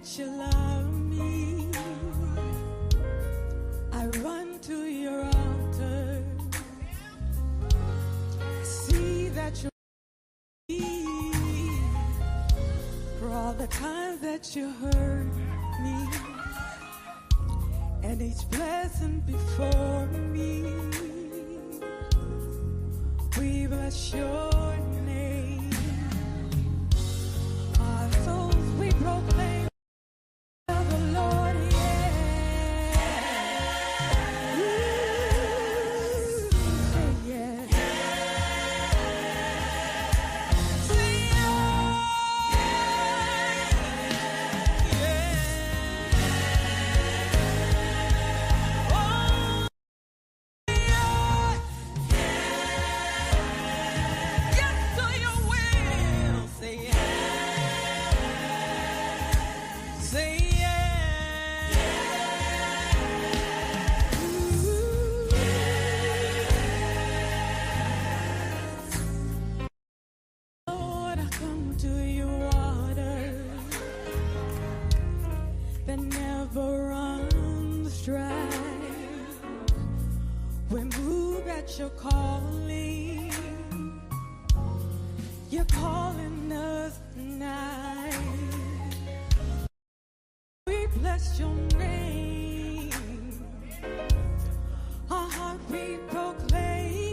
that you love me. I run to your altar. I see that you for all the times that you hurt me, and each blessing before me. We bless your name. Our souls we proclaim of the Lord, yeah. Ooh, yeah. Say yes to your will. Say yes. Say yes. Lord, I come to you, water that never runs dry. We move at your calling. You're calling us tonight. We bless your name. Our heart we proclaim.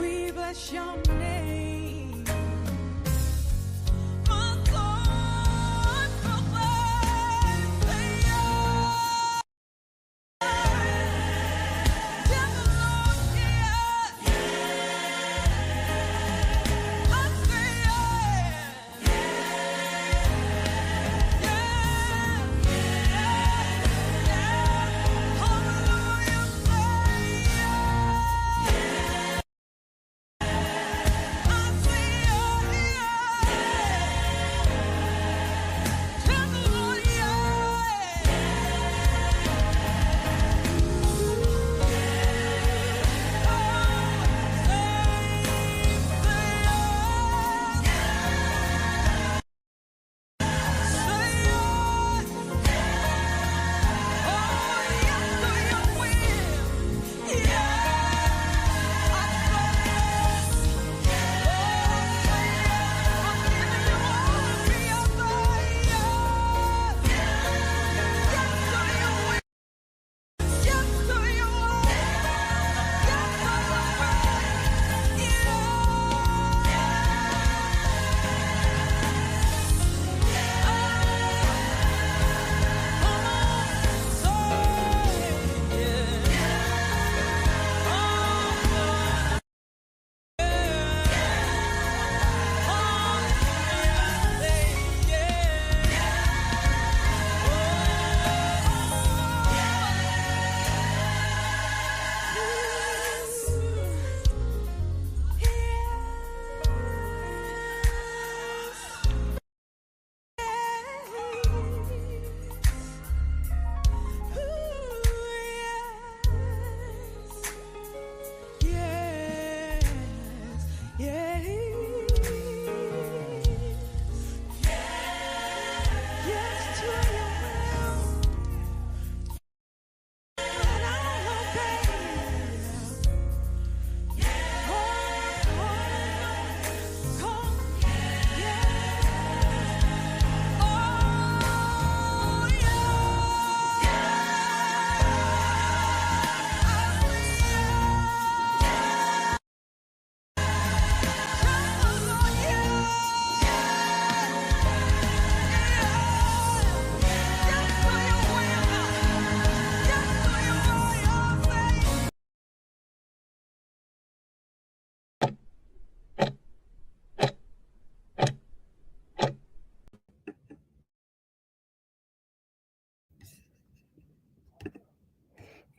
We bless your name. My soul proclaims, say yes. Tell the Lord, yes. I say yes. Yes. Yes. Hallelujah, say yes. I say yes. Tell the Lord, yes.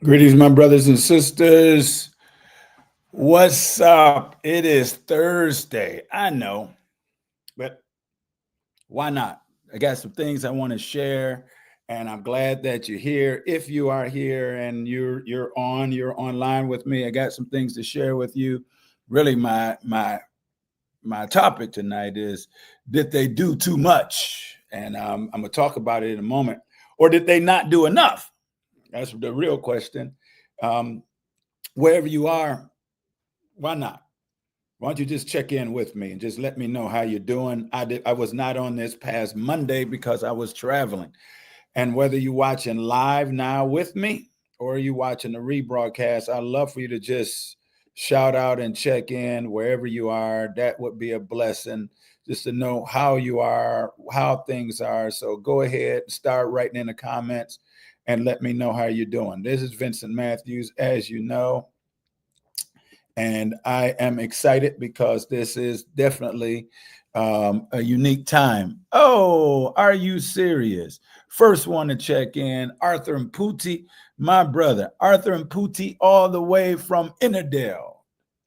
Greetings, my brothers and sisters. What's up? It is Thursday. I know, but why not? I got some things I want to share, and I'm glad that you're here. If you are here and you're online with me, I got some things to share with you. Really, my my topic tonight is, did they do too much? And I'm going to talk about it in a moment. Or did they not do enough? That's the real question. Wherever you are, why not? Why don't you just check in with me and just let me know how you're doing? I was not on this past Monday because I was traveling. And whether you're watching live now with me or you watching the rebroadcast, I'd love for you to just shout out and check in wherever you are. That would be a blessing, just to know how you are, how things are. So go ahead, start writing in the comments and let me know how you're doing. This is Vincent Matthews, as you know. And I am excited because this is definitely a unique time. Oh, are you serious? First one to check in, Arthur Mputi, my brother. Arthur Mputi, all the way from Innerdale,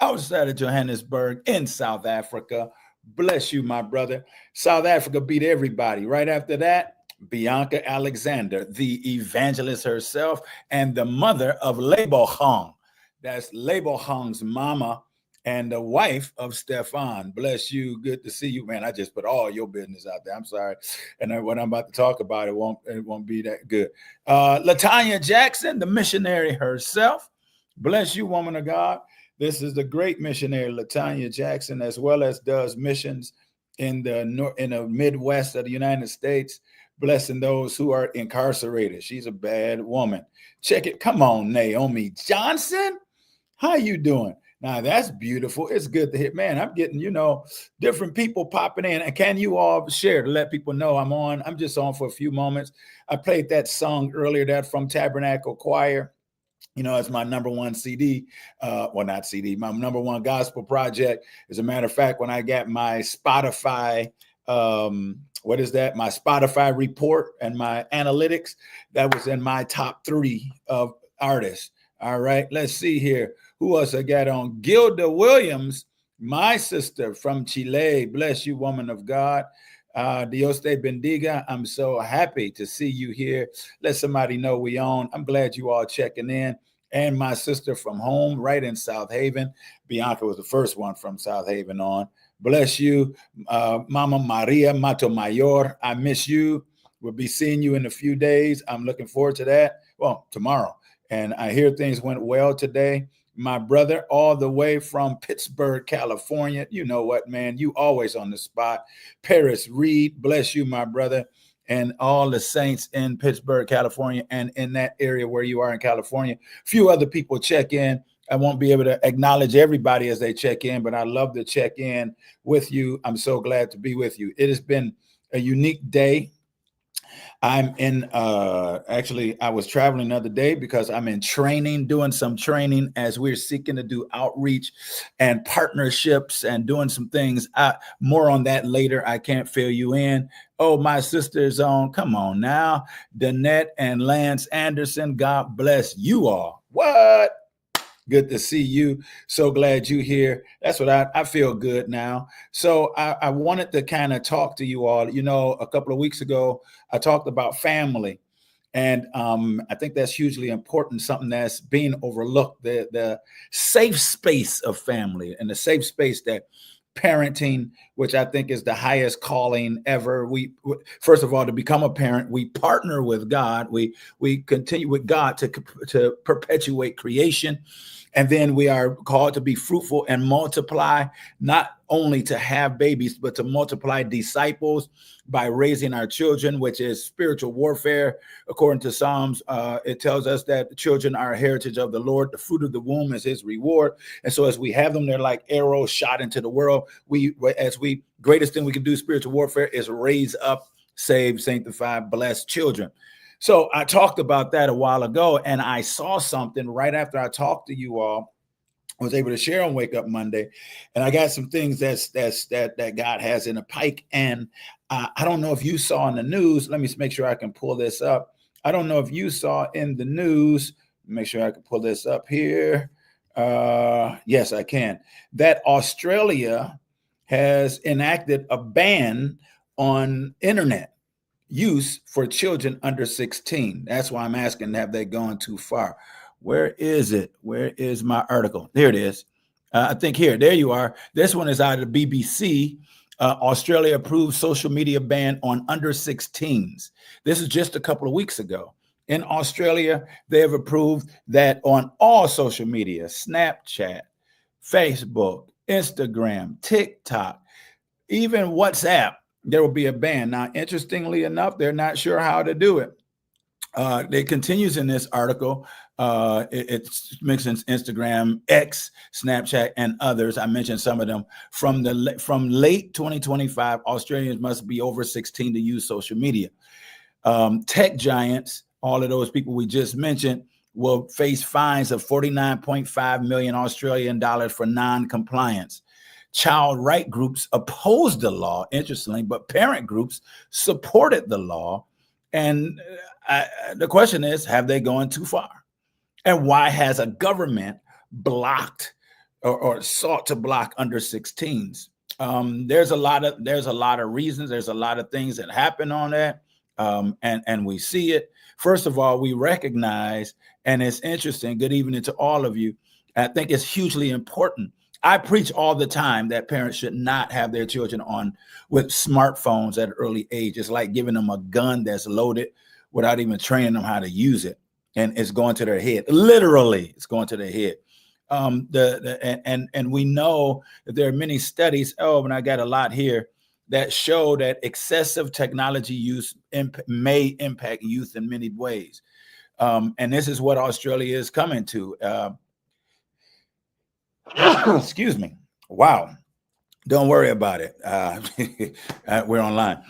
outside of Johannesburg in South Africa. Bless you, my brother. South Africa beat everybody. Right after that, Bianca Alexander, the evangelist herself and the mother of Lebohang. That's Lebohang's mama and the wife of Stefan. Bless you. Good to see you, man. I just put all your business out there. I'm sorry. And what I'm about to talk about, it won't be that good. Latanya Jackson, the missionary herself. Bless you, woman of God. This is the great missionary, Latanya Jackson, as well as does missions in the Midwest of the United States, blessing those who are incarcerated. She's a bad woman. Check it. Come on, Naomi Johnson. How you doing? Now, that's beautiful. It's good to hear. Man, I'm getting, different people popping in. And can you all share to let people know I'm on? I'm just on for a few moments. I played that song earlier, that from Tabernacle Choir. It's my number one CD. Not CD, my number one gospel project. As a matter of fact, when I got my Spotify, my Spotify report and my analytics, that was in my top 3 of artists. All right, let's see here. Who else I got on? Gilda Williams, my sister from Chile. Bless you, woman of God. Dios te bendiga. I'm so happy to see you here. Let somebody know we on. I'm glad you all checking in. And my sister from home, right in South Haven. Bianca was the first one from South Haven on. Bless you, Mama Maria Matomayor. I miss you. We'll be seeing you in a few days. I'm looking forward to that. Well, tomorrow. And I hear things went well today. My brother, all the way from Pittsburgh, California. You know what, man? You always on the spot. Paris Reed, bless you, my brother. And all the saints in Pittsburgh, California, and in that area where you are in California. Few other people check in. I won't be able to acknowledge everybody as they check in, but I love to check in with you. I'm so glad to be with you. It has been a unique day. I'm in, I was traveling the other day because I'm in training, doing some training as we're seeking to do outreach and partnerships and doing some things. More on that later. I can't fill you in. Oh, my sister's on. Come on now. Danette and Lance Anderson. God bless you all. What? Good to see you. So glad you're here. That's what I feel good now. So I wanted to kind of talk to you all. A couple of weeks ago, I talked about family. And I think that's hugely important, something that's being overlooked, the safe space of family and the safe space that parenting, which I think is the highest calling ever. We first of all, to become a parent, we partner with God. We continue with God to perpetuate creation. And then we are called to be fruitful and multiply, not only to have babies, but to multiply disciples by raising our children, which is spiritual warfare. According to Psalms, it tells us that children are a heritage of the Lord. The fruit of the womb is his reward. And so as we have them, they're like arrows shot into the world. Greatest thing we can do, spiritual warfare, is raise up, save, sanctify, bless children. So I talked about that a while ago, and I saw something right after I talked to you all. I was able to share on Wake Up Monday, and I got some things that God has in a pike. And I don't know if you saw in the news. Let me make sure I can pull this up. I don't know if you saw in the news. Make sure I can pull this up here. Yes, I can. That Australia has enacted a ban on internet use for children under 16. That's why I'm asking, have they gone too far? Where is it? Where is my article? There it is. I think here, there you are. This one is out of the BBC. Australia approved social media ban on under 16s. This is just a couple of weeks ago. In Australia, they have approved that on all social media, Snapchat, Facebook, Instagram, TikTok, even WhatsApp, there will be a ban. Now, interestingly enough, they're not sure how to do it. It continues in this article. It mentions Instagram, X, Snapchat, and others. I mentioned some of them. From late 2025, Australians must be over 16 to use social media. Tech giants, all of those people we just mentioned, will face fines of 49.5 million Australian dollars for non-compliance. Child right groups opposed the law, interestingly, but parent groups supported the law. And the question is, have they gone too far? And why has a government blocked or sought to block under 16s? There's a lot of reasons. There's a lot of things that happen on that. And we see it. First of all, we recognize, and it's interesting, good evening to all of you. I think it's hugely important. I preach all the time that parents should not have their children on with smartphones at an early age. It's like giving them a gun that's loaded without even training them how to use it. And it's going to their head. Literally, it's going to their head. And we know that there are many studies, and I got a lot here, that show that excessive technology use may impact youth in many ways. And this is what Australia is coming to. Excuse me. Wow. Don't worry about it. We're online.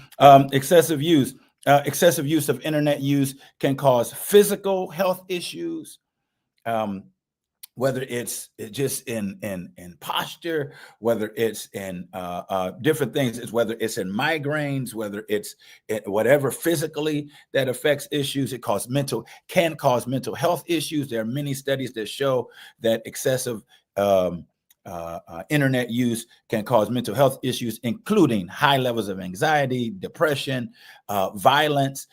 Excessive use of internet use can cause physical health issues, whether it's just in posture, whether it's in different things, it's whether it's in migraines, whether it's whatever physically that affects issues. It can cause mental health issues. There are many studies that show that excessive internet use can cause mental health issues, including high levels of anxiety, depression, violence,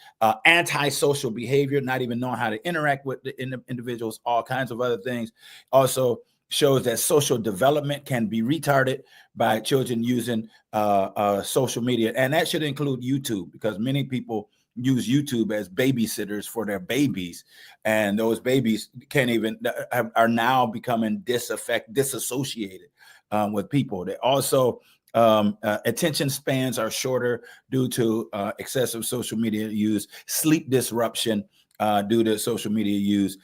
antisocial behavior, not even knowing how to interact with the individuals, all kinds of other things. Also shows that social development can be retarded by children using social media. And that should include YouTube, because many people use YouTube as babysitters for their babies, and those babies are now becoming disassociated with people. They also attention spans are shorter due to excessive social media use, sleep disruption due to social media use,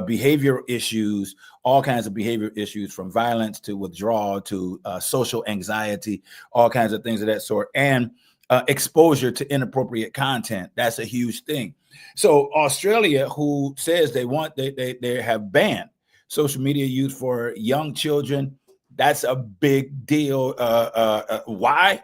behavior issues, all kinds of behavior issues, from violence to withdrawal to social anxiety, all kinds of things of that sort, and exposure to inappropriate content. That's a huge thing. So Australia, who says they have banned social media use for young children, that's a big deal. Why?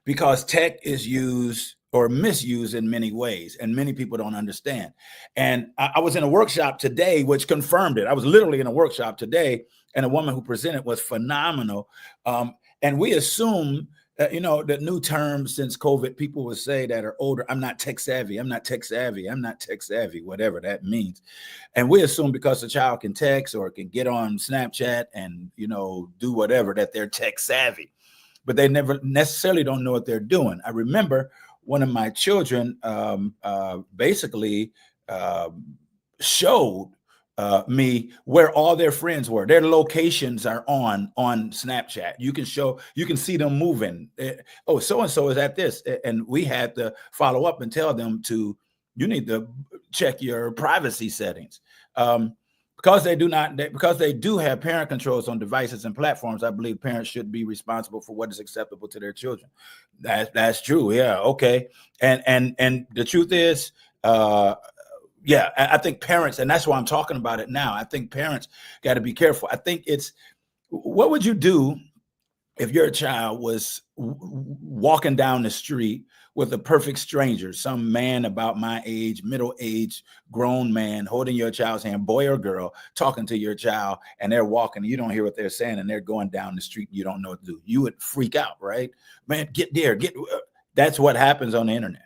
Because tech is used or misused in many ways, and many people don't understand. And I was in a workshop today, which confirmed it. I was literally in a workshop today, and a woman who presented was phenomenal. And we assume the new terms since COVID, people would say that are older, I'm not tech savvy, whatever that means. And we assume because the child can text or can get on Snapchat and, do whatever, that they're tech savvy, but they never necessarily don't know what they're doing. I remember one of my children basically showed me where all their friends were. Their locations are on Snapchat. You can see them moving. So-and-so is at this. And we had to follow up and tell them you need to check your privacy settings. Because they do have parent controls on devices and platforms, I believe parents should be responsible for what is acceptable to their children. That's true. Yeah. Okay. And the truth is, yeah, I think parents, and that's why I'm talking about it now. I think parents got to be careful. I think what would you do if your child was walking down the street with a perfect stranger, some man about my age, middle-aged, grown man, holding your child's hand, boy or girl, talking to your child, and they're walking, you don't hear what they're saying, and they're going down the street, you don't know what to do. You would freak out, right? Man, get there, that's what happens on the internet.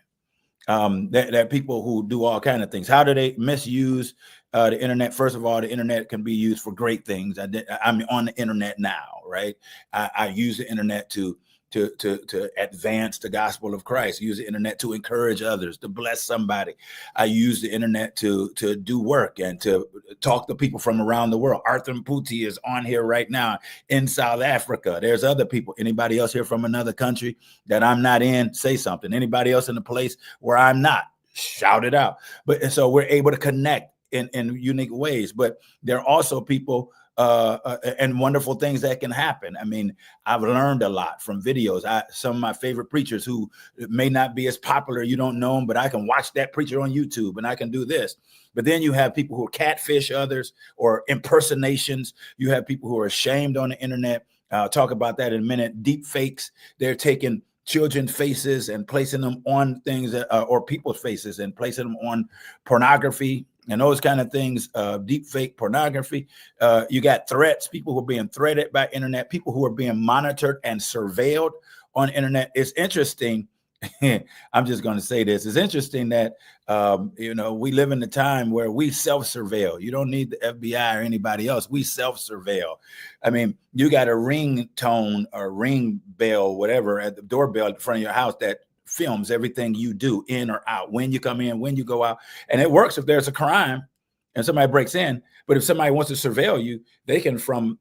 There are people who do all kinds of things. How do they misuse the internet? First of all, the internet can be used for great things. I'm on the internet now, right? I use the internet to advance the gospel of Christ. Use the internet to encourage others, to bless somebody. I use the internet to do work and to talk to people from around the world. Arthur Mputi is on here right now in South Africa. There's other people. Anybody else here from another country that I'm not in? Say something. Anybody else in a place where I'm not? Shout it out. But and so we're able to connect in unique ways. But there are also people and wonderful things that can happen. I mean, I've learned a lot from videos. Some of my favorite preachers who may not be as popular, you don't know them, but I can watch that preacher on YouTube and I can do this. But then you have people who catfish others or impersonations. You have people who are ashamed on the internet. I'll talk about that in a minute. Deep fakes. They're taking children's faces and placing them on things or people's faces and placing them on pornography and those kind of things, deep fake pornography. You got threats, people who are being threatened by internet, people who are being monitored and surveilled on internet. It's interesting. I'm just going to say this. It's interesting that, we live in a time where we self-surveil. You don't need the FBI or anybody else. We self-surveil. I mean, you got a ringtone or ring bell, whatever, at the doorbell in front of your house that films everything you do in or out, when you come in, when you go out. And it works if there's a crime and somebody breaks in. But if somebody wants to surveil you, they can, from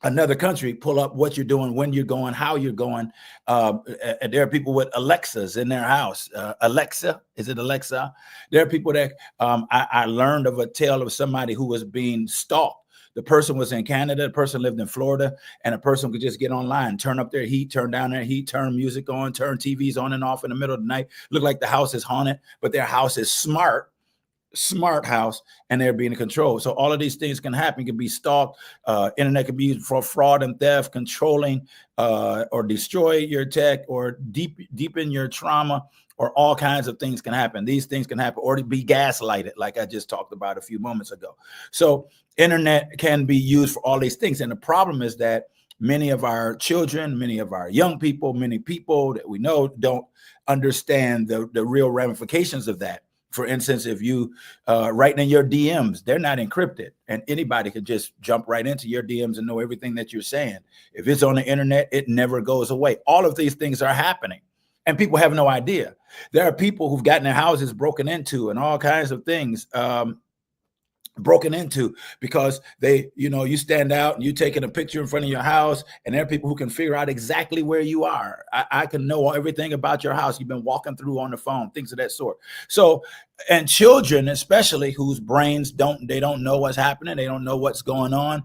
another country, pull up what you're doing, when you're going, how you're going. There are people with Alexas in their house. Alexa, is it Alexa? There are people that I learned of a tale of somebody who was being stalked. The person was in Canada, the person lived in Florida, and a person could just get online, turn up their heat, turn down their heat, turn music on, turn TVs on and off in the middle of the night. Look like the house is haunted, but their house is smart house, and they're being controlled. So all of these things can happen. You can be stalked. Internet can be used for fraud and theft, controlling or destroy your tech or deepen your trauma, or all kinds of things can happen. These things can happen, or to be gaslighted, like I just talked about a few moments ago. So internet can be used for all these things. And the problem is that many of our children, many of our young people, many people that we know don't understand the real ramifications of that. For instance, if you writing in your DMs, they're not encrypted, and anybody could just jump right into your DMs and know everything that you're saying. If it's on the internet, it never goes away. All of these things are happening, and people have no idea. There are people who've gotten their houses broken into and all kinds of things broken into because they, you stand out and you taking a picture in front of your house, and there are people who can figure out exactly where you are. I can know everything about your house you've been walking through on the phone, things of that sort. So, and children, especially, whose brains don't know what's happening, they don't know what's going on,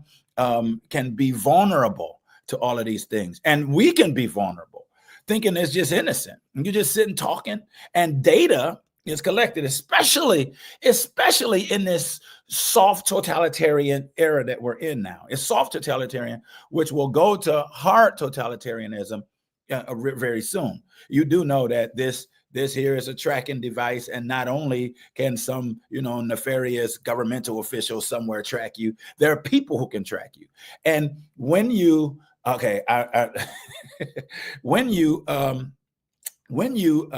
can be vulnerable to all of these things. And we can be vulnerable, thinking it's just innocent. And you're just sitting talking, and data is collected, especially in this soft totalitarian era that we're in now. It's soft totalitarian, which will go to hard totalitarianism very soon. You do know that this here is a tracking device, and not only can some nefarious governmental official somewhere track you, there are people who can track you. And when you when you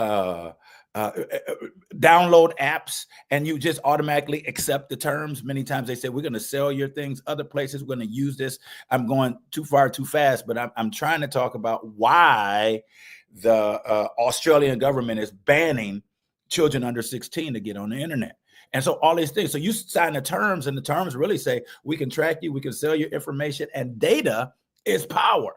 download apps and you just automatically accept the terms. Many times they say, we're going to sell your things. Other places, we're going to use this. I'm going too far, too fast, but I'm trying to talk about why the Australian government is banning children under 16 to get on the internet. And so all these things. So you sign the terms, and the terms really say, we can track you, we can sell your information, and data is power.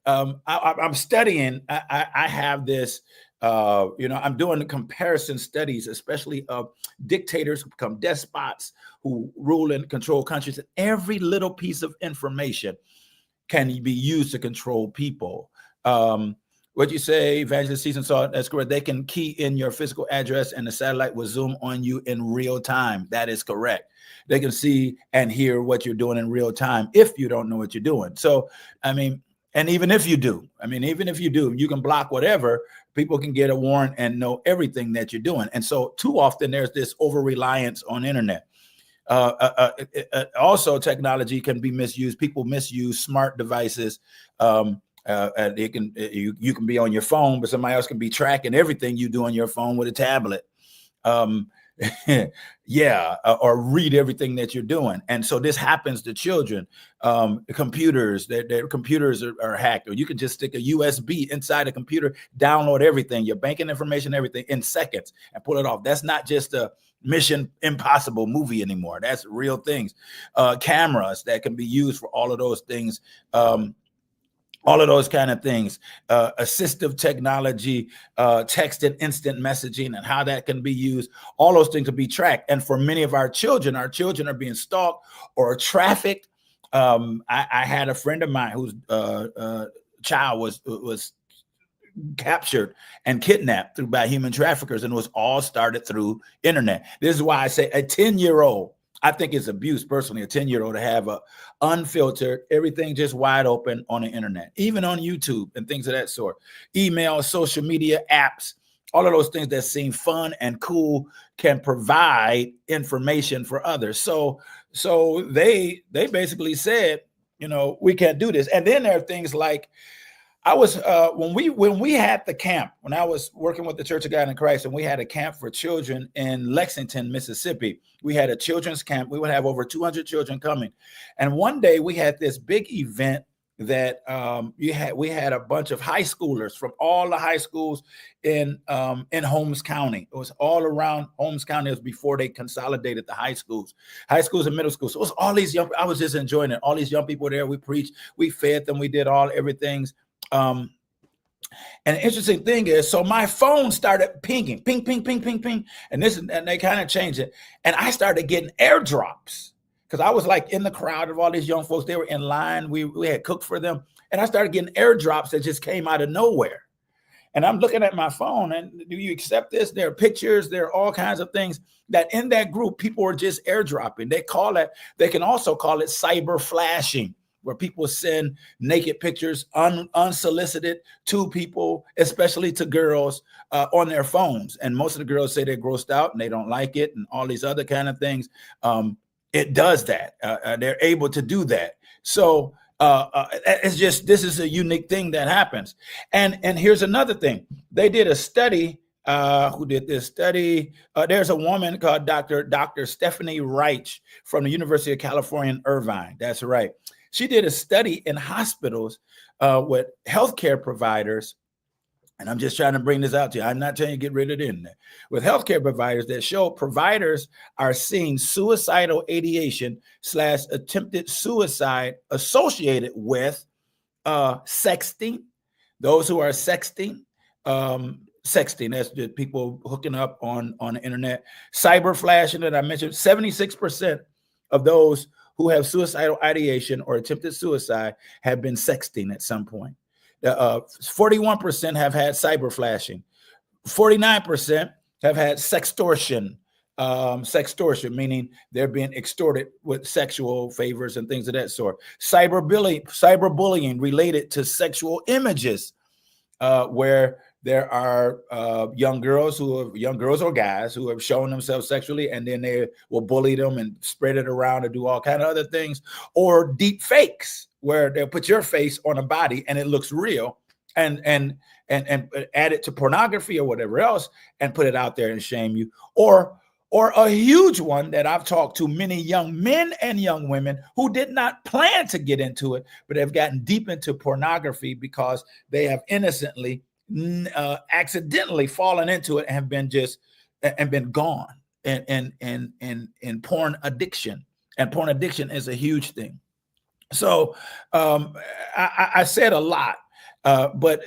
I'm studying. I have this. I'm doing the comparison studies, especially of dictators who become despots, who rule and control countries. And every little piece of information can be used to control people. What you say, Evangelist Season Saw, that's correct. They can key in your physical address, and the satellite will zoom on you in real time. That is correct. They can see and hear what you're doing in real time if you don't know what you're doing. So, and even if you do, you can block whatever. People can get a warrant and know everything that you're doing. And so too often there's this over-reliance on internet. Also, technology can be misused. People misuse smart devices And it can you can be on your phone, but somebody else can be tracking everything you do on your phone with a tablet. Yeah, or read everything that you're doing. And so this happens to children. Computers, their computers are hacked, or you can just stick a USB inside a computer, download everything, your banking information, everything in seconds, and pull it off. That's not just a Mission Impossible movie anymore. That's real things. Cameras that can be used for all of those things. All of those kind of things, assistive technology, text and instant messaging, and how that can be used. All those things will be tracked. And for many of our children are being stalked or trafficked. I had a friend of mine whose child was captured and kidnapped by human traffickers, and it was all started through internet. This is why I say a 10-year-old, I think it's abuse personally, a 10-year-old to have a unfiltered, everything just wide open on the internet, even on YouTube and things of that sort. Email, social media, apps, all of those things that seem fun and cool can provide information for others. So they basically said, we can't do this. And then there are things like, I was when we had the camp, when I was working with the Church of God in Christ, and we had a camp for children in Lexington, Mississippi. We had a children's camp. We would have over 200 children coming. And one day we had this big event that we had a bunch of high schoolers from all the high schools in Holmes County. It was all around Holmes County. It was before they consolidated the high schools and middle schools. So it was all these young. I was just enjoying it. All these young people there. We preached. We fed them. We did everything. And the interesting thing is, so my phone started pinging, ping, ping, ping, ping, ping. And they kind of changed it. And I started getting airdrops because I was like in the crowd of all these young folks. They were in line. We had cooked for them. And I started getting airdrops that just came out of nowhere. And I'm looking at my phone, and do you accept this? There are pictures. There are all kinds of things that in that group, people were just airdropping. They can also call it cyber flashing, where people send naked pictures unsolicited to people, especially to girls, on their phones. And most of the girls say they're grossed out and they don't like it and all these other kind of things. It does that. They're able to do that. So this is a unique thing that happens. And here's another thing. They did a study. Who did this study? There's a woman called Dr. Stephanie Reich from the University of California in Irvine. That's right. She did a study in hospitals with healthcare providers, and I'm just trying to bring this out to you. I'm not telling you to get rid of it in there. With healthcare providers that show providers are seeing suicidal ideation / attempted suicide associated with sexting. Those who are sexting, that's the people hooking up on the internet. Cyber flashing that I mentioned, 76% of those who have suicidal ideation or attempted suicide have been sexting at some point. 41% have had cyber flashing. 49% have had sextortion. Sextortion, meaning they're being extorted with sexual favors and things of that sort. Cyberbullying related to sexual images, where there are young girls or guys who have shown themselves sexually, and then they will bully them and spread it around and do all kind of other things. Or deep fakes, where they'll put your face on a body and it looks real, and add it to pornography or whatever else and put it out there and shame you. Or a huge one that I've talked to many young men and young women who did not plan to get into it, but have gotten deep into pornography because they have innocently accidentally fallen into it and have been gone in porn addiction. And porn addiction is a huge thing. So I said a lot, but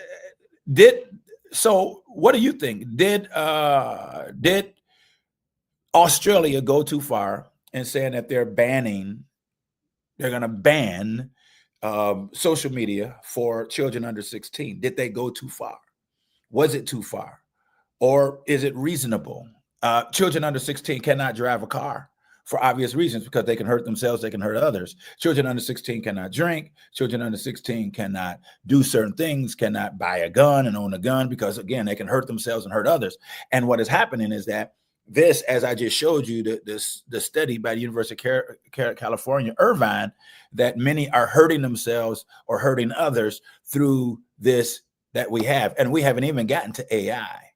what do you think? Did Australia go too far in saying that they're going to ban social media for children under 16? Did they go too far? Was it too far? Or is it reasonable? Children under 16 cannot drive a car for obvious reasons, because they can hurt themselves, they can hurt others. Children under 16 cannot drink. Children under 16 cannot do certain things, cannot buy a gun and own a gun, because again, they can hurt themselves and hurt others. And what is happening is that this, as I just showed you, the study by the University of California, Irvine, that many are hurting themselves or hurting others through this that we have. And we haven't even gotten to AI.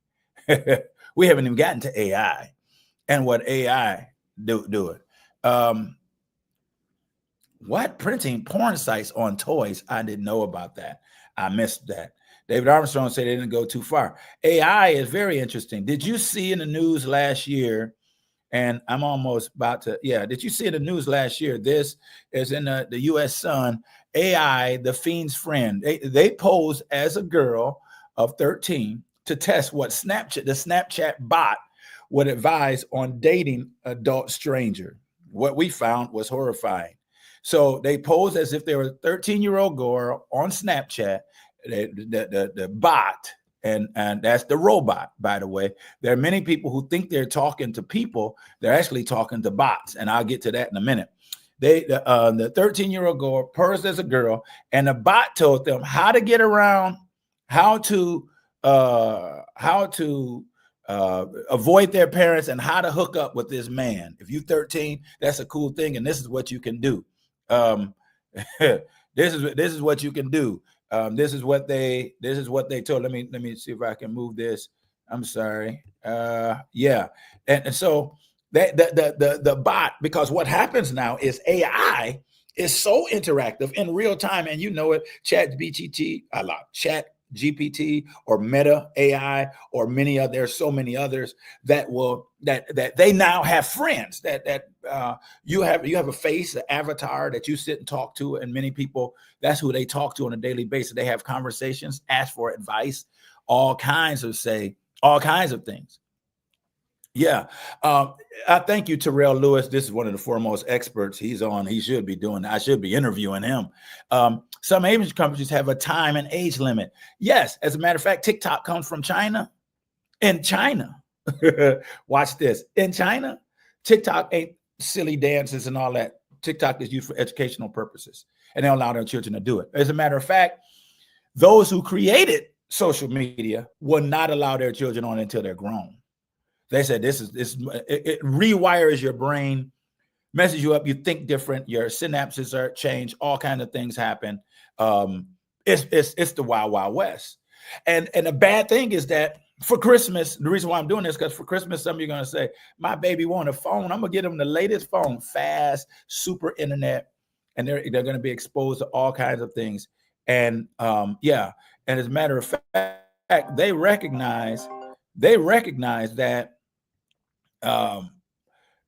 We haven't even gotten to AI and what AI do it. What? Printing porn sites on toys? I didn't know about that. I missed that. David Armstrong said they didn't go too far. AI is very interesting. Did you see in the news last year? And I'm almost about to, yeah. Did you see in the news last year? This is in the U.S. Sun. AI, the fiend's friend. They posed as a girl of 13 to test what the Snapchat bot would advise on dating adult stranger. What we found was horrifying. So they posed as if they were a 13-year-old girl on Snapchat. The bot, and that's the robot, by the way. There are many people who think they're talking to people. They're actually talking to bots, and I'll get to that in a minute. The 13-year-old girl posed as a girl, and the bot told them how to get around, how to avoid their parents, and how to hook up with this man. If you're 13, that's a cool thing, and this is what you can do. This is what you can do. This is what they told. Let me see if I can move this. I'm sorry. Yeah. And so the bot, because what happens now is AI is so interactive in real time, and you know it. Chat GPT or Meta AI or there's so many others that they now have friends that you have a face, an avatar that you sit and talk to, and many people, that's who they talk to on a daily basis. They have conversations, ask for advice, all kinds of things. Yeah. I thank you, Terrell Lewis. This is one of the foremost experts. He's on. He should be doing. I should be interviewing him. Some Asian companies have a time and age limit. Yes. As a matter of fact, TikTok comes from China. In China, watch this. In China, TikTok ain't silly dances and all that. TikTok is used for educational purposes, and they allow their children to do it. As a matter of fact, those who created social media will not allow their children on until they're grown. They said it rewires your brain, messes you up. You think different. Your synapses are changed. All kinds of things happen. It's the wild, wild west. And the bad thing is that for Christmas, the reason why I'm doing this, because for Christmas, some of you are going to say, my baby want a phone. I'm going to get them the latest phone, fast, super internet, and they're going to be exposed to all kinds of things. And yeah, and as a matter of fact, they recognize that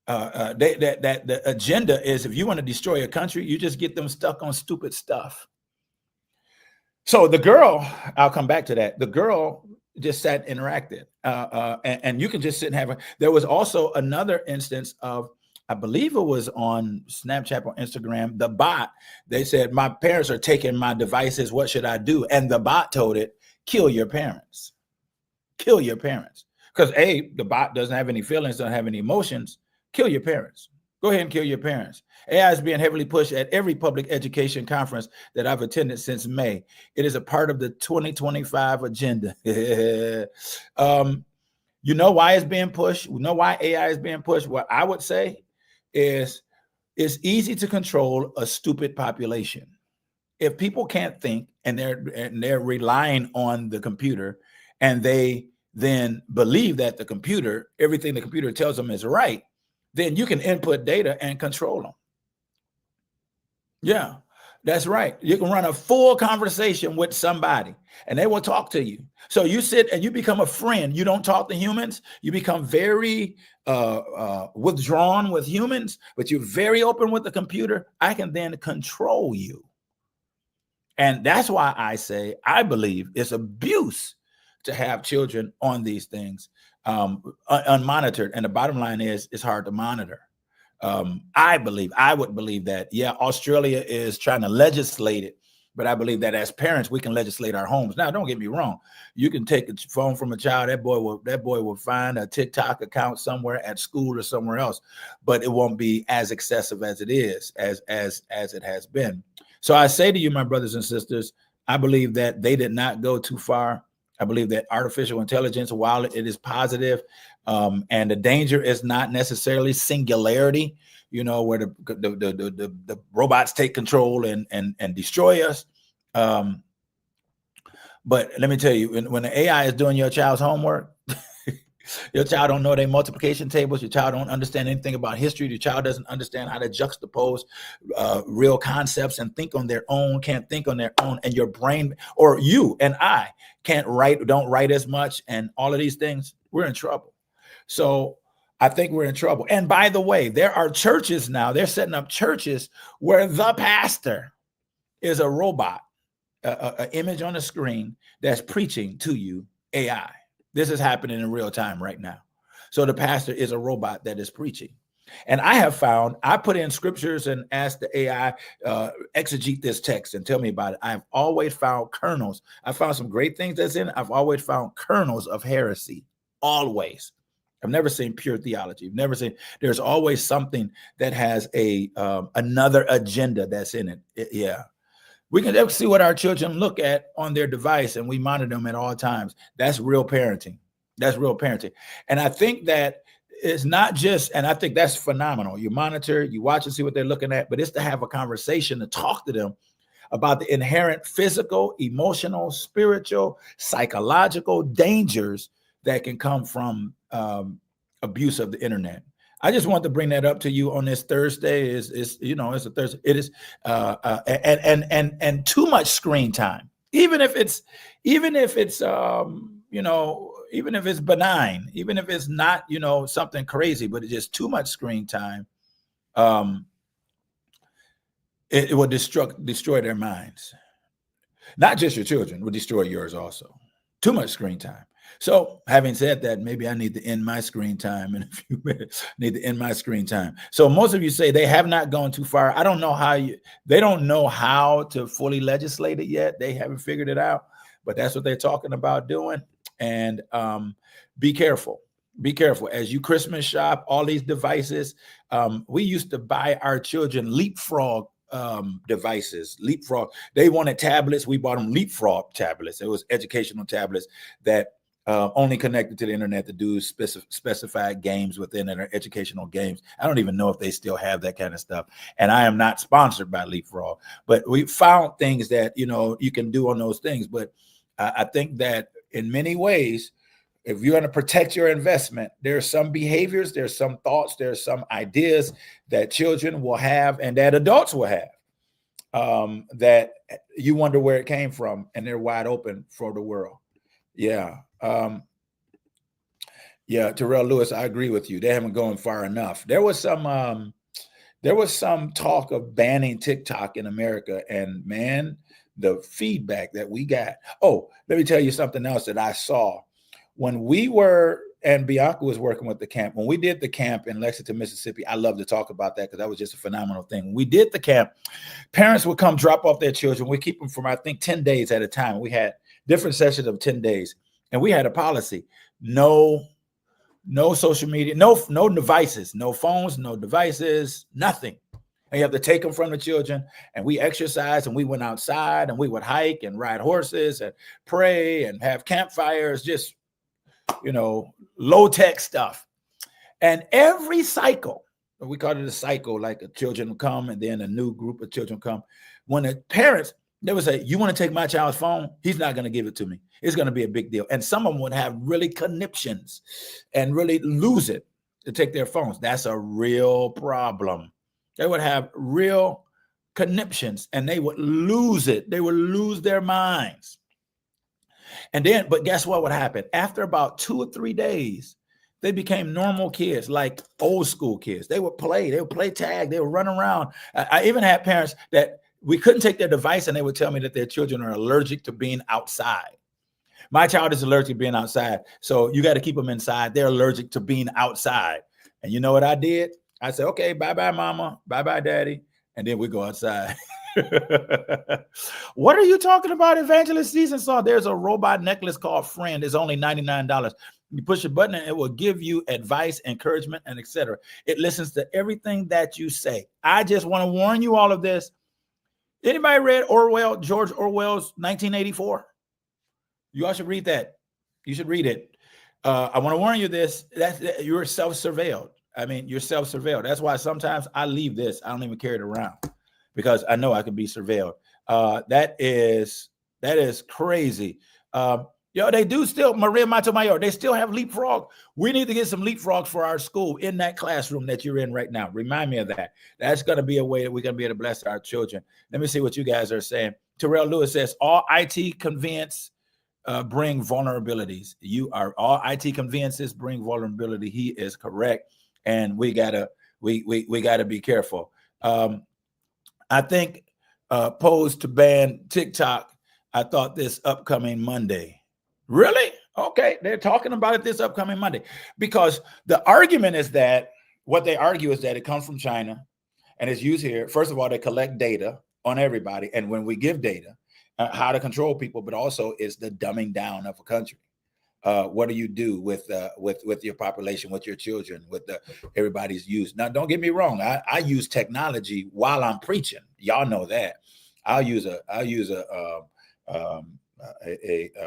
that the agenda is, if you want to destroy a country, you just get them stuck on stupid stuff. So the girl, I'll come back to that. The girl just sat and interacted, and you can just sit and have there was also another instance of, I believe it was on Snapchat or Instagram, the bot, they said, my parents are taking my devices. What should I do? And the bot told it, kill your parents. Kill your parents. Because the bot doesn't have any feelings, doesn't have any emotions. Kill your parents. Go ahead and kill your parents. AI is being heavily pushed at every public education conference that I've attended since May. It is a part of the 2025 agenda. You know why it's being pushed? You know why AI is being pushed? What I would say is it's easy to control a stupid population. If people can't think and they're relying on the computer, and they then believe that everything the computer tells them is right, then you can input data and control them. Yeah, that's right. You can run a full conversation with somebody and they will talk to you. So you sit and you become a friend. You don't talk to humans. You become very withdrawn with humans, but you're very open with the computer. I can then control you. And that's why I believe it's abuse to have children on these things unmonitored. And the bottom line is, it's hard to monitor. I would believe that, yeah, Australia is trying to legislate it, but I believe that as parents, we can legislate our homes. Now, don't get me wrong. You can take a phone from a child. That boy will find a TikTok account somewhere at school or somewhere else, but it won't be as excessive as it is, as it has been. So I say to you, my brothers and sisters, I believe that they did not go too far. I believe that artificial intelligence, while it is positive, and the danger is not necessarily singularity, where the robots take control and destroy us. But let me tell you, when the AI is doing your child's homework, your child don't know their multiplication tables. Your child don't understand anything about history. Your child doesn't understand how to juxtapose real concepts and think on their own, can't think on their own. And your brain, or you and I, don't write as much, and all of these things, we're in trouble. So I think we're in trouble. And by the way, there are churches now, they're setting up churches where the pastor is a robot, an image on the screen that's preaching to you AI. This is happening in real time right now. So the pastor is a robot that is preaching. And I have found, I put in scriptures and asked the AI, exegete this text and tell me about it. I've always found kernels. I found some great things that's in it. I've always found kernels of heresy, always. I've never seen pure theology. I've never seen, there's always something that has another agenda that's in it. Yeah. We can see what our children look at on their device, and we monitor them at all times. That's real parenting. That's real parenting. And I think that it's not just, and I think that's phenomenal. You monitor, you watch and see what they're looking at, but it's to have a conversation, to talk to them about the inherent physical, emotional, spiritual, psychological dangers that can come from abuse of the internet. I just want to bring that up to you on this Thursday. It's a Thursday. It is and too much screen time. Even if it's benign, even if it's not, something crazy, but it's just too much screen time. It will destroy their minds. Not just your children, it will destroy yours also. Too much screen time. So having said that, maybe I need to end my screen time in a few minutes. So most of you say they have not gone too far. I don't know they don't know how to fully legislate it yet. They haven't figured it out, but that's what they're talking about doing. And be careful. Be careful as you Christmas shop, all these devices. We used to buy our children Leapfrog devices. Leapfrog. They wanted tablets. We bought them Leapfrog tablets. It was educational tablets that only connected to the internet to do specified games within it, or educational games. I don't even know if they still have that kind of stuff. And I am not sponsored by Leapfrog, but we found things that, you can do on those things. But I think that in many ways, if you're going to protect your investment, there are some behaviors, there's some thoughts, there's some ideas that children will have and that adults will have, that you wonder where it came from, and they're wide open for the world. Yeah. Terrell Lewis, I agree with you. They haven't gone far enough. There was some talk of banning TikTok in America, and man, the feedback that we got. Oh, let me tell you something else that I saw when we were, and Bianca was working with the camp. When we did the camp in Lexington, Mississippi, I love to talk about that because that was just a phenomenal thing. When we did the camp, parents would come drop off their children. We keep them from, I think, 10 days at a time. We had different sessions of 10 days. And we had a policy, no social media, no devices, no phones, no devices, nothing. And you have to take them from the children. And we exercised, and we went outside, and we would hike and ride horses and pray and have campfires, just, low tech stuff. And every cycle, we call it a cycle, like the children will come and then a new group of children come. When the parents, they would say, you want to take my child's phone? He's not going to give it to me. It's going to be a big deal. And some of them would have really conniptions and really lose it to take their phones. That's a real problem. They would have real conniptions and they would lose it. They would lose their minds. And then, but guess what would happen? After about 2 or 3 days, they became normal kids, like old school kids. They would play tag. They would run around. I even had parents that we couldn't take their device, and they would tell me that their children are allergic to being outside. My child is allergic to being outside, so you got to keep them inside. They're allergic to being outside. And you know what I did? I said, okay, bye-bye, mama. Bye-bye, daddy. And then we go outside. What are you talking about, Evangelist Season Saw? There's a robot necklace called Friend. It's only $99. You push a button and it will give you advice, encouragement, and etc. It listens to everything that you say. I just want to warn you all of this. Anybody read George Orwell's 1984? You all should read that. You should read it. I want to warn you this, that you're self-surveilled. I mean, you're self-surveilled. That's why sometimes I leave this. I don't even carry it around because I know I can be surveilled. That is crazy. They do still, Maria Montemayor, they still have leapfrog. We need to get some leapfrogs for our school in that classroom that you're in right now. Remind me of that. That's going to be a way that we're going to be able to bless our children. Let me see what you guys are saying. Terrell Lewis says, all IT convenience bring vulnerabilities. All IT conveniences bring vulnerability. He is correct. And we gotta be careful. I think posed to ban TikTok. I thought this upcoming Monday. Really? Okay, they're talking about it this upcoming Monday because the argument is that what they argue is that it comes from China and it's used here. First of all, they collect data on everybody, and when we give data, how to control people, but also is the dumbing down of a country. What do you do with your population, with your children, with everybody's use? Now, don't get me wrong. I use technology while I'm preaching. Y'all know that. I'll use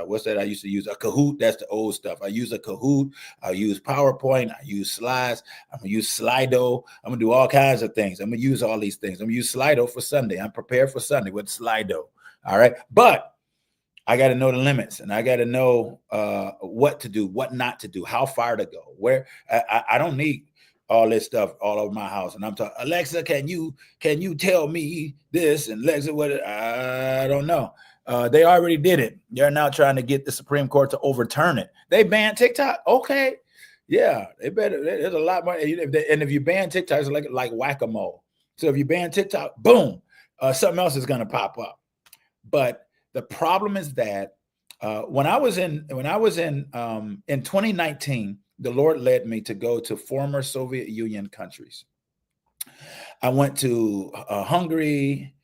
what's that? I used to use a Kahoot. That's the old stuff. I use a Kahoot. I use PowerPoint. I use slides. I'm gonna use Slido. I'm gonna do all kinds of things. I'm gonna use all these things. I'm gonna use Slido for Sunday. I'm prepared for Sunday with Slido. All right, but I got to know the limits, and I got to know what to do, what not to do, how far to go. Where I don't need all this stuff all over my house. And I'm talking, Alexa, can you tell me this? And Alexa, what? I don't know. They already did it. They're now trying to get the Supreme Court to overturn it. They banned TikTok. Okay, yeah, they better. There's a lot more. And if you ban TikTok, it's like whack-a-mole. So if you ban TikTok, boom, something else is going to pop up. But the problem is that when I was in 2019, the Lord led me to go to former Soviet Union countries. I went to Hungary,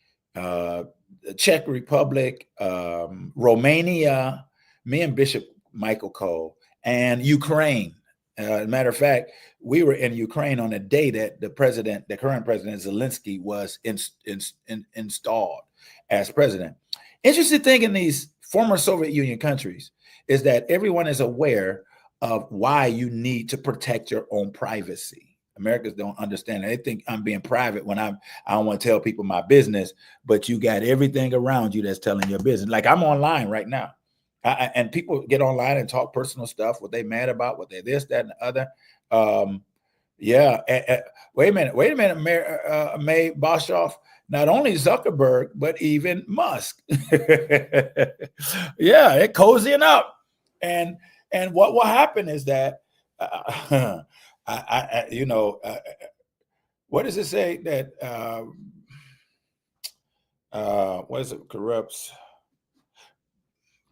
Czech Republic, Romania, me and Bishop Michael Cole, and Ukraine. Matter of fact, we were in Ukraine on a day that the current president Zelensky was installed as president. Interesting thing in these former Soviet Union countries is that everyone is aware of why you need to protect your own privacy. Americans don't understand. They think I'm being private when I don't want to tell people my business, but you got everything around you that's telling your business. Like I'm online right now, and people get online and talk personal stuff, what they mad about, what they this, that, and the other. Wait a minute, May Boshoff. Not only Zuckerberg, but even Musk. Yeah, they're cozying up. And what will happen is that, what does it say that, what is it, corrupts?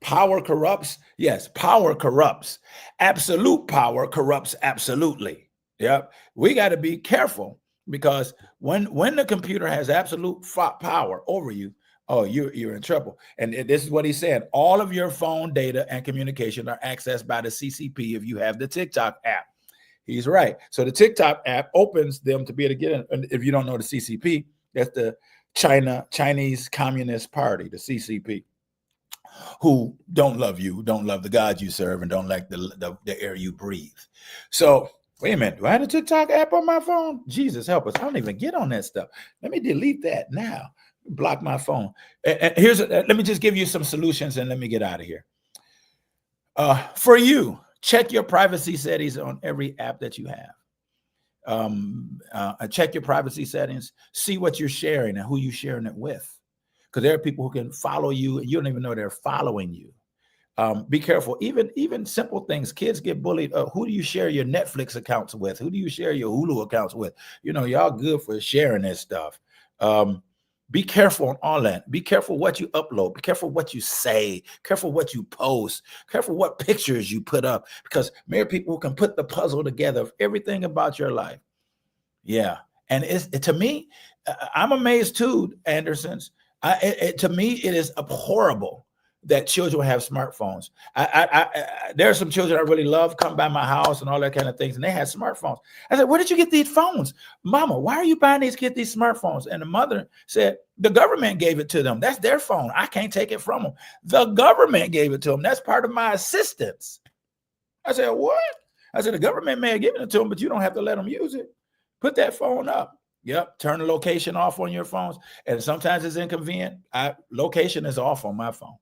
Power corrupts? Yes, power corrupts. Absolute power corrupts absolutely. Yep, we got to be careful. Because when the computer has absolute power over you, oh, you're in trouble. And this is what he said. All of your phone data and communication are accessed by the CCP if you have the TikTok app. He's right. So the TikTok app opens them to be able to get in. And if you don't know the CCP, that's the Chinese Communist Party, the CCP, who don't love you, don't love the God you serve, and don't like the air you breathe. So wait a minute, do I have a TikTok app on my phone? Jesus help us. I don't even get on that stuff. Let me delete that now. Block my phone. And let me just give you some solutions and let me get out of here. For you, check your privacy settings on every app that you have. Check your privacy settings, see what you're sharing and who you're sharing it with. Because there are people who can follow you and you don't even know they're following you. Be careful. Even simple things. Kids get bullied. Who do you share your Netflix accounts with? Who do you share your Hulu accounts with? Y'all good for sharing this stuff. Be careful on all that. Be careful what you upload. Be careful what you say. Careful what you post. Careful what pictures you put up. Because many people can put the puzzle together of everything about your life. Yeah. And to me, I'm amazed too, Andersons. To me, it is abhorrible that children have smartphones. There are some children I really love come by my house and all that kind of things, and they had smartphones. I said, where did you get these phones? Mama, why are you buying these kids these smartphones? And the mother said, the government gave it to them. That's their phone. I can't take it from them. The government gave it to them. That's part of my assistance. I said, what? I said, the government may have given it to them, but you don't have to let them use it. Put that phone up. Yep. Turn the location off on your phones. And sometimes it's inconvenient. Location is off on my phone.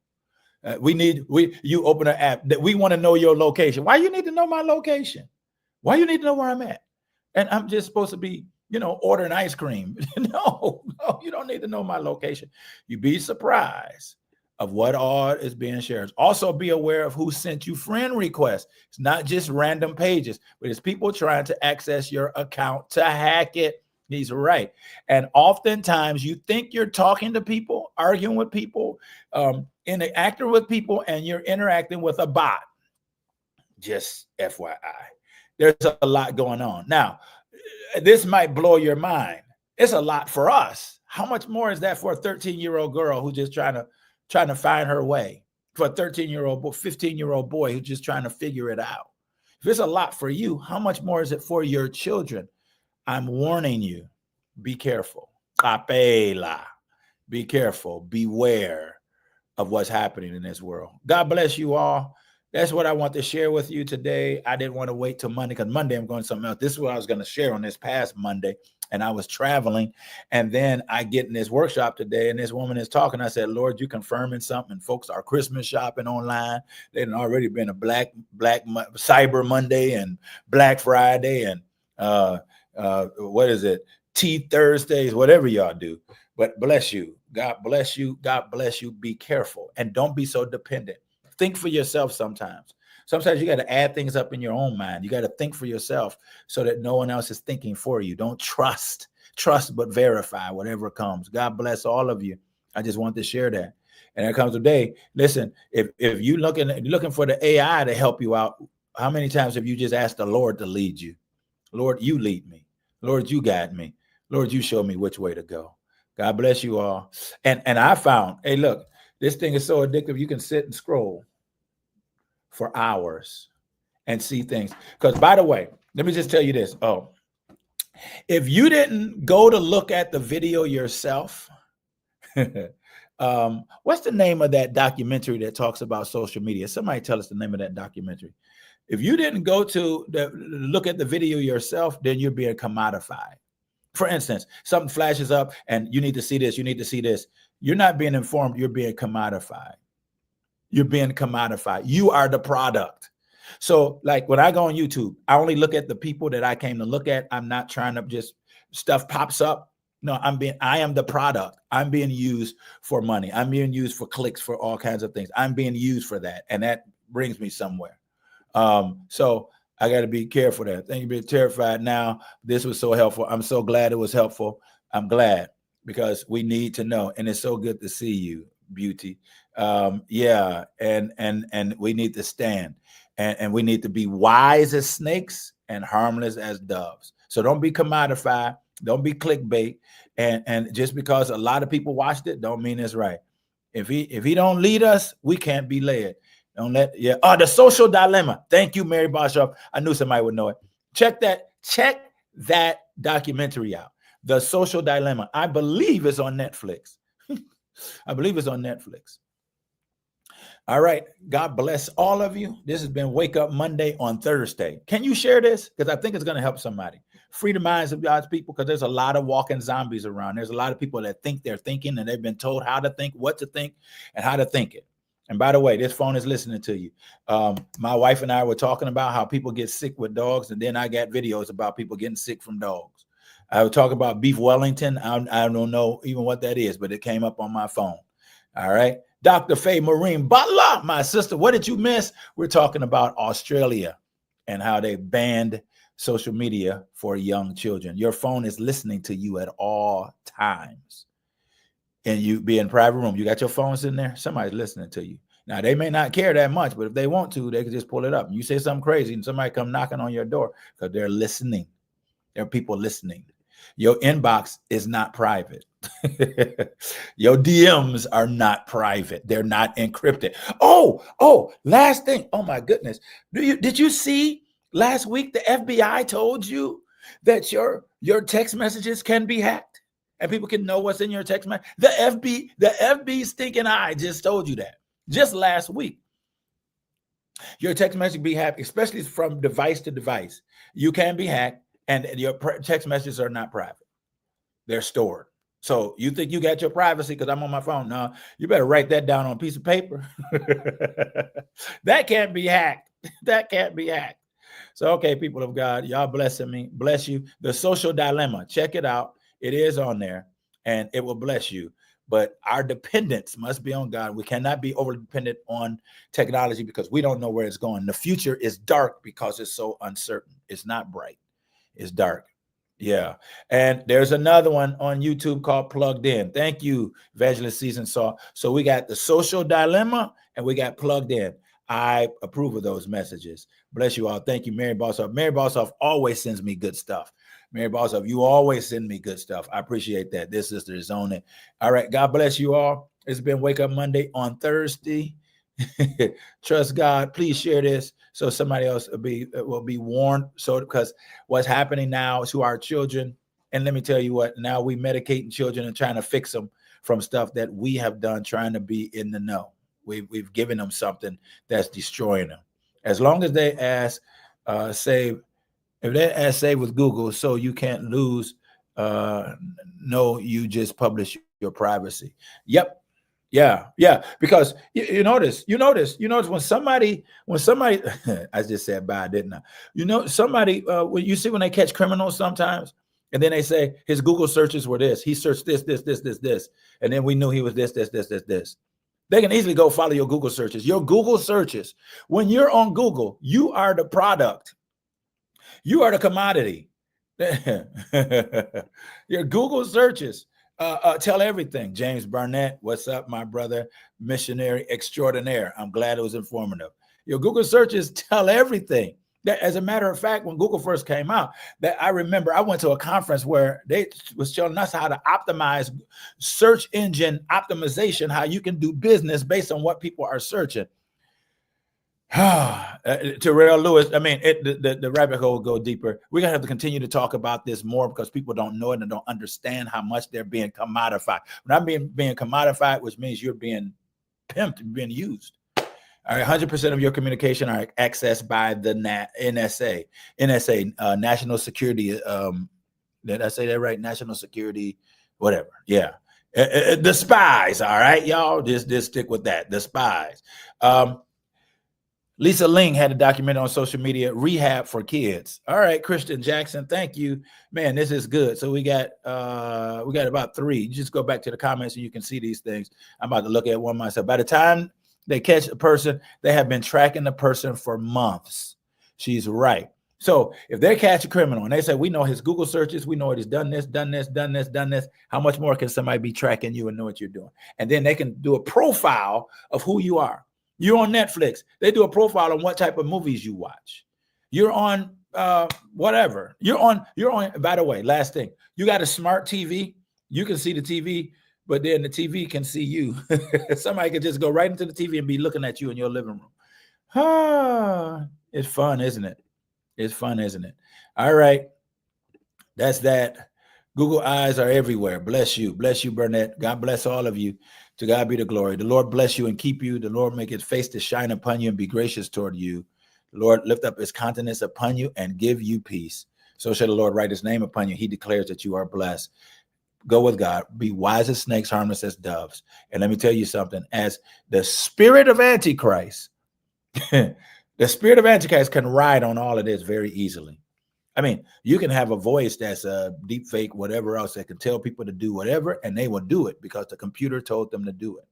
You open an app that we want to know your location. Why you need to know my location? Why you need to know where I'm at? And I'm just supposed to be, ordering ice cream. No, you don't need to know my location. You'd be surprised of what all is being shared. Also be aware of who sent you friend requests. It's not just random pages, but it's people trying to access your account to hack it. He's right. And oftentimes you think you're talking to people, arguing with people, interacting with people, and you're interacting with a bot. Just FYI. There's a lot going on. Now, this might blow your mind. It's a lot for us. How much more is that for a 13-year-old girl who's just trying to find her way? For a 13-year-old, 15-year-old boy who's just trying to figure it out. If it's a lot for you, how much more is it for your children? I'm warning you, be careful. Capela. Be careful. Beware of what's happening in this world. God bless you all. That's what I want to share with you today. I didn't want to wait till Monday because Monday I'm going something else. This is what I was going to share on this past Monday. And I was traveling. And then I get in this workshop today and this woman is talking. I said, Lord, you confirming something. Folks are Christmas shopping online. They'd already been a Black Cyber Monday and Black Friday and what is it? Tea Thursdays, whatever y'all do. But bless you. God bless you. God bless you. Be careful and don't be so dependent. Think for yourself sometimes. Sometimes you got to add things up in your own mind. You got to think for yourself so that no one else is thinking for you. Don't trust, but verify whatever comes. God bless all of you. I just want to share that. And there comes a day. Listen, if you're looking for the AI to help you out, how many times have you just asked the Lord to lead you? Lord, you lead me. Lord, you guide me. Lord, you show me which way to go. God bless you all. And I found, hey, look, this thing is so addictive. You can sit and scroll for hours and see things. Because by the way, let me just tell you this. Oh, if you didn't go to look at the video yourself, what's the name of that documentary that talks about social media? Somebody tell us the name of that documentary. If you didn't go to look at the video yourself, then you're being commodified. For instance, something flashes up and you need to see this, you need to see this. You're not being informed, you're being commodified. You're being commodified. You are the product. So like when I go on YouTube, I only look at the people that I came to look at. I'm not trying to just stuff pops up. No, I am the product. I'm being used for money. I'm being used for clicks, for all kinds of things. I'm being used for that. And that brings me somewhere. So I got to be careful there. Thank you for being terrified now. This was so helpful. I'm so glad it was helpful. I'm glad because we need to know. And it's so good to see you, Beauty. Yeah. And we need to stand and we need to be wise as snakes and harmless as doves. So don't be commodified. Don't be clickbait. And just because a lot of people watched it, don't mean it's right. If he don't lead us, we can't be led. Don't let, yeah. Oh, The Social Dilemma. Thank you, Mary Boshoff. I knew somebody would know it. Check that documentary out. The Social Dilemma. I believe it's on Netflix. I believe it's on Netflix. All right. God bless all of you. This has been Wake Up Monday on Thursday. Can you share this? Because I think it's going to help somebody. Free the minds of God's people, because there's a lot of walking zombies around. There's a lot of people that think they're thinking and they've been told how to think, what to think, and how to think it. And by the way, this phone is listening to you. My wife and I were talking about how people get sick with dogs, and then I got videos about people getting sick from dogs. I was talking about beef Wellington. I don't know even what that is, but it came up on my phone. All right. Dr. Faye Marine Butler, my sister, what did you miss? We're talking about Australia and how they banned social media for young children. Your phone is listening to you at all times. And you be in private room. You got your phones in there. Somebody's listening to you. Now, they may not care that much, but if they want to, they can just pull it up. You say something crazy and somebody come knocking on your door because they're listening. There are people listening. Your inbox is not private. Your DMs are not private. They're not encrypted. Oh, last thing. Oh my goodness. Did you see last week the FBI told you that your text messages can be hacked and people can know what's in your text message? The FB stinking eye just told you that just last week. Your text message be hacked, especially from device to device. You can be hacked, and your text messages are not private. They're stored. So you think you got your privacy because I'm on my phone? No, you better write that down on a piece of paper. That can't be hacked. That can't be hacked. So, okay, people of God, y'all blessing me. Bless you. The Social Dilemma. Check it out. It is on there, and it will bless you. But our dependence must be on God. We cannot be overly dependent on technology because we don't know where it's going. The future is dark because it's so uncertain. It's not bright. It's dark. Yeah. And there's another one on YouTube called Plugged In. Thank you, Evangelist Season Saw. So we got the Social Dilemma and we got Plugged In. I approve of those messages. Bless you all. Thank you, Mary Bossoff. Mary Bossoff always sends me good stuff. Mary Bossoff, you always send me good stuff. I appreciate that. This sister is on it. All right. God bless you all. It's been Wake Up Monday on Thursday. Trust God. Please share this so somebody else will be warned. So because what's happening now to our children, and let me tell you what, now we medicating children and trying to fix them from stuff that we have done, trying to be in the know. We've given them something that's destroying them. As long as they ask save, if they ask save with Google, so you can't lose, no, you just publish your privacy. Yep. Yeah. Because you notice when somebody, I just said bye, didn't I? Somebody, when you see when they catch criminals sometimes, and then they say his Google searches were this, he searched this, and then we knew he was this. They can easily go follow your Google searches. Your Google searches, when you're on Google, you are the product. You are the commodity. Your Google searches tell everything. James Barnett, what's up, my brother? Missionary extraordinaire. I'm glad it was informative. Your Google searches tell everything. As a matter of fact, when Google first came out, that I remember I went to a conference where they was showing us how to optimize search engine optimization, how you can do business based on what people are searching. Terrell Lewis, I mean, the rabbit hole will go deeper. We're going to have to continue to talk about this more because people don't know it and don't understand how much they're being commodified. When I'm being commodified, which means you're being pimped, being used. All right, 100% of your communication are accessed by the NSA, National Security. Did I say that right? National Security, whatever. Yeah. The spies. All right, y'all, just stick with that. The spies. Lisa Ling had a documentary on social media, Rehab for Kids. All right, Christian Jackson, thank you. Man, this is good. So we got about 3. You just go back to the comments and you can see these things. I'm about to look at one myself. By the time they catch a person, they have been tracking the person for months. She's right. So if they catch a criminal and they say, we know his Google searches, we know it has done this, how much more can somebody be tracking you and know what you're doing? And then they can do a profile of who you are. You're on Netflix. They do a profile on what type of movies you watch. You're on whatever. You're on, by the way, last thing, you got a smart TV. You can see the TV, but then the TV can see you. Somebody could just go right into the TV and be looking at you in your living room. It's fun, isn't it? It's fun, isn't it? All right. That's that. Google eyes are everywhere. Bless you. Bless you, Burnett. God bless all of you. To God be the glory. The Lord bless you and keep you. The Lord make his face to shine upon you and be gracious toward you. The Lord lift up his countenance upon you and give you peace. So shall the Lord write his name upon you. He declares that you are blessed. Go with God. Be wise as snakes, harmless as doves. And let me tell you something. As the spirit of Antichrist, the spirit of Antichrist can ride on all of this very easily. I mean, you can have a voice that's a deep fake, whatever else, that can tell people to do whatever, and they will do it because the computer told them to do it.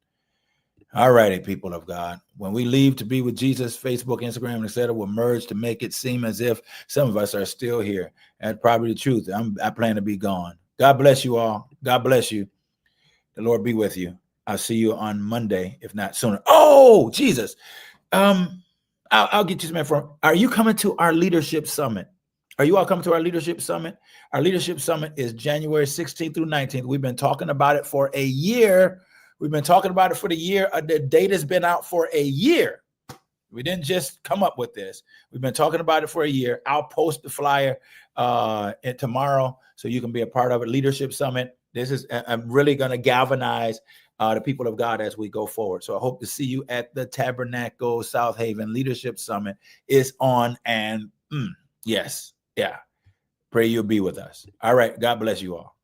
All righty, people of God. When we leave to be with Jesus, Facebook, Instagram, etc., will merge to make it seem as if some of us are still here. That's probably the truth. I plan to be gone. God bless you all. God bless you. The Lord be with you. I'll see you on Monday, if not sooner. Oh, Jesus. I'll get you some info. Are you coming to our leadership summit? Are you all coming to our leadership summit? Our leadership summit is January 16th through 19th. We've been talking about it for a year. We've been talking about it for the year. The date has been out for a year. We didn't just come up with this. We've been talking about it for a year. I'll post the flyer tomorrow so you can be a part of it. Leadership Summit. I'm really going to galvanize the people of God as we go forward. So I hope to see you at the Tabernacle South Haven Leadership Summit is on. And yes, yeah. Pray you'll be with us. All right. God bless you all.